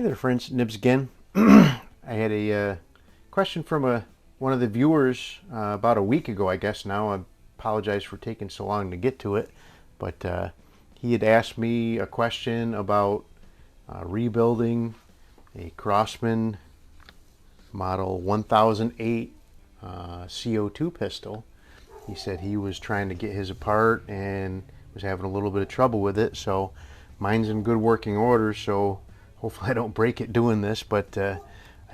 Hey there friends, Nibs again. I had a question from one of the viewers about a week ago, I guess now. I apologize for taking so long to get to it, but he had asked me a question about rebuilding a Crosman model 1008 CO2 pistol. He said he was trying to get his apart and was having a little bit of trouble with it, so mine's in good working order, so hopefully I don't break it doing this, but I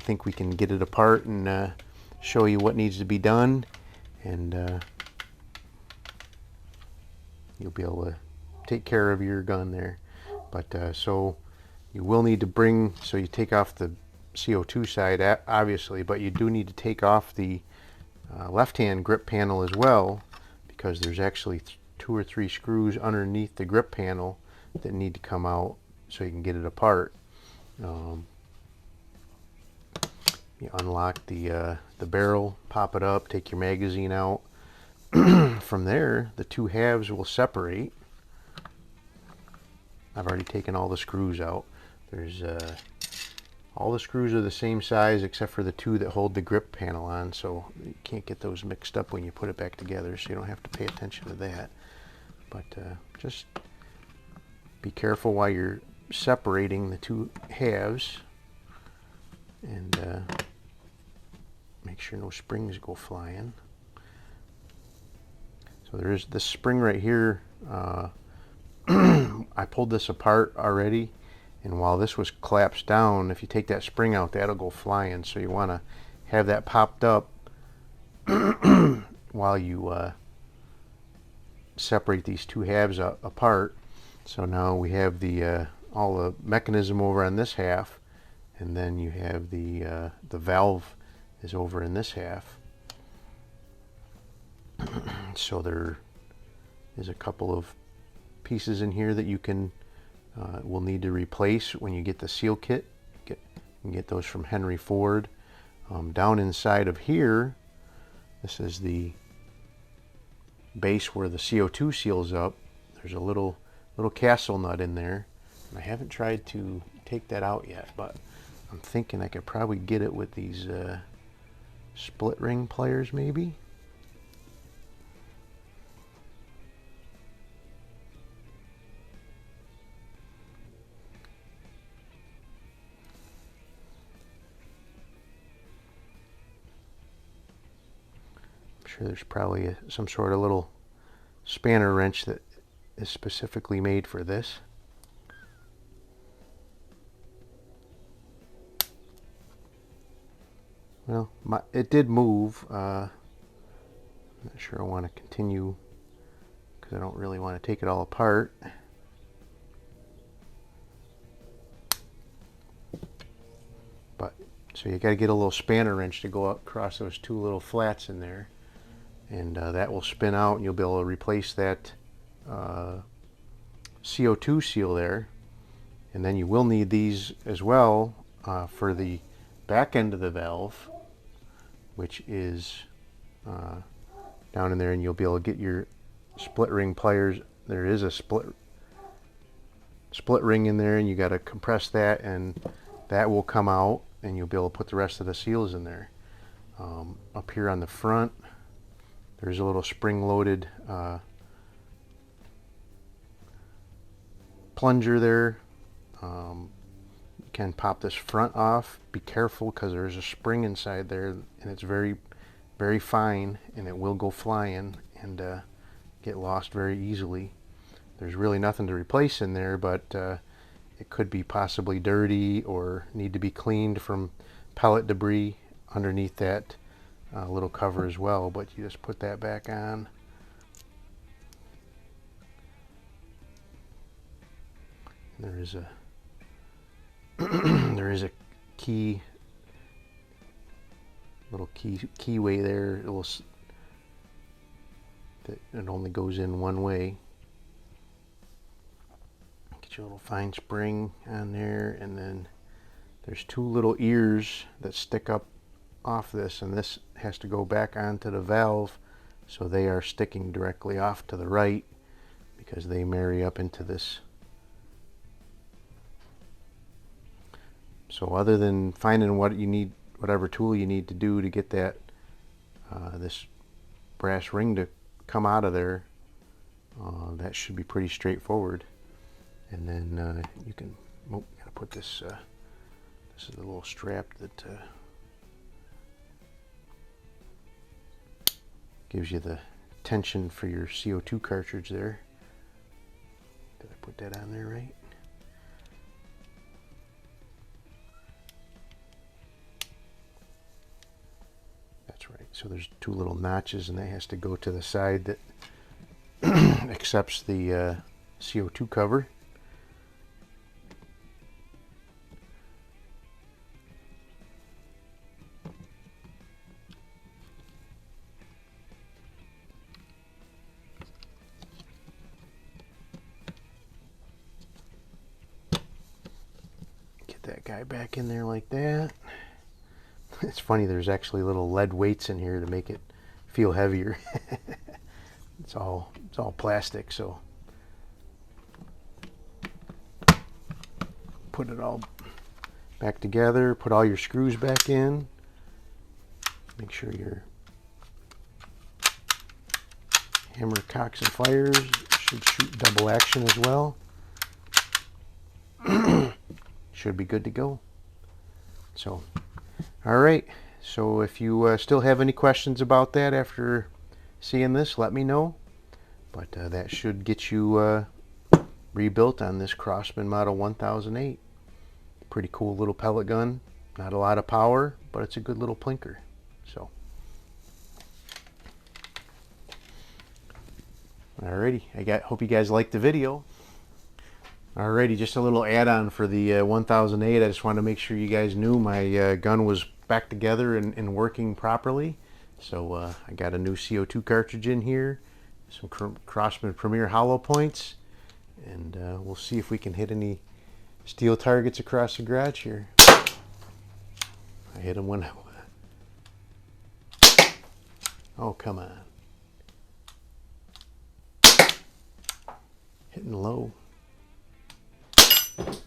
think we can get it apart and show you what needs to be done, and you'll be able to take care of your gun there. But so you will need to so you take off the CO2 side, obviously, but you do need to take off the left-hand grip panel as well, because there's actually 2 or 3 screws underneath the grip panel that need to come out so you can get it apart. You unlock the barrel, pop it up, take your magazine out. From there, the 2 halves will separate. I've already taken all the screws out. There's all the screws are the same size except for the 2 that hold the grip panel on, so you can't get those mixed up when you put it back together, so you don't have to pay attention to that. But just be careful while you're separating the 2 halves, and make sure no springs go flying. So there's this spring right here. I pulled this apart already, and while this was collapsed down, if you take that spring out, that'll go flying, so you want to have that popped up while you separate these 2 halves apart. So now we have the all the mechanism over on this half, and then you have the valve is over in this half. So there is a couple of pieces in here that you will need to replace when you get the seal kit. You can get those from Henry Ford. Down inside of here, this is the base where the CO2 seals up. There's a little castle nut in there. I haven't tried to take that out yet, but I'm thinking I could probably get it with these split ring pliers maybe. I'm sure there's probably some sort of little spanner wrench that is specifically made for this. Well, it did move. I'm not sure I want to continue because I don't really want to take it all apart. But so you got to get a little spanner wrench to go across those 2 little flats in there, and that will spin out, and you'll be able to replace that CO2 seal there. And then you will need these as well for the back end of the valve, which is down in there, and you'll be able to get your split ring pliers. There is a split ring in there, and you got to compress that, and that will come out, and you'll be able to put the rest of the seals in there. Up here on the front, there's a little spring-loaded plunger there. You can pop this front off. Be careful because there's a spring inside there, and it's very, very fine, and it will go flying and get lost very easily. There's really nothing to replace in there, but it could be possibly dirty or need to be cleaned from pellet debris underneath that little cover as well. But you just put that back on. There is a there is a little keyway there. It only goes in one way. Get your little fine spring on there, and then there's 2 little ears that stick up off this, and this has to go back onto the valve, so they are sticking directly off to the right because they marry up into this So other than finding what you need, whatever tool you need to do to get that this brass ring to come out of there, that should be pretty straightforward. And then you can, oh, gotta put this, this is the little strap that gives you the tension for your CO2 cartridge there. Did I put that on there right? That's right. So there's two little notches, and that has to go to the side that accepts the CO2 cover. That guy back in there like that. It's funny, there's actually little lead weights in here to make it feel heavier. It's all plastic, so put it all back together, put all your screws back in. Make sure your hammer cocks and fires should shoot double action as well. Should be good to go. So, all right. So if you still have any questions about that after seeing this, let me know. But that should get you rebuilt on this Crosman Model 1008. Pretty cool little pellet gun. Not a lot of power, but it's a good little plinker. So, alrighty. Hope you guys liked the video. Alrighty, just a little add-on for the 1008. I just wanted to make sure you guys knew my gun was back together and working properly. So I got a new CO2 cartridge in here, some Crosman Premier hollow points, and we'll see if we can hit any steel targets across the garage here. I hit them when I... Oh, come on. Hitting low.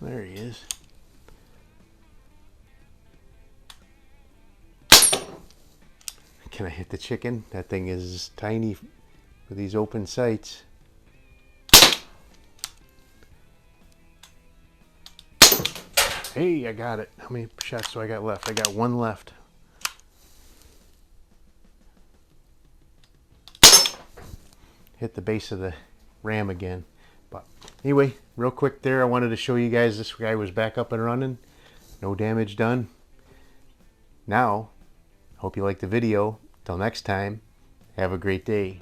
There he is. Can I hit the chicken? That thing is tiny with these open sights. Hey, I got it. How many shots do I got left? I got one left. Hit the base of the ram again. But anyway, real quick there, I wanted to show you guys this guy was back up and running. No damage done. Now, hope you liked the video. Till next time, have a great day.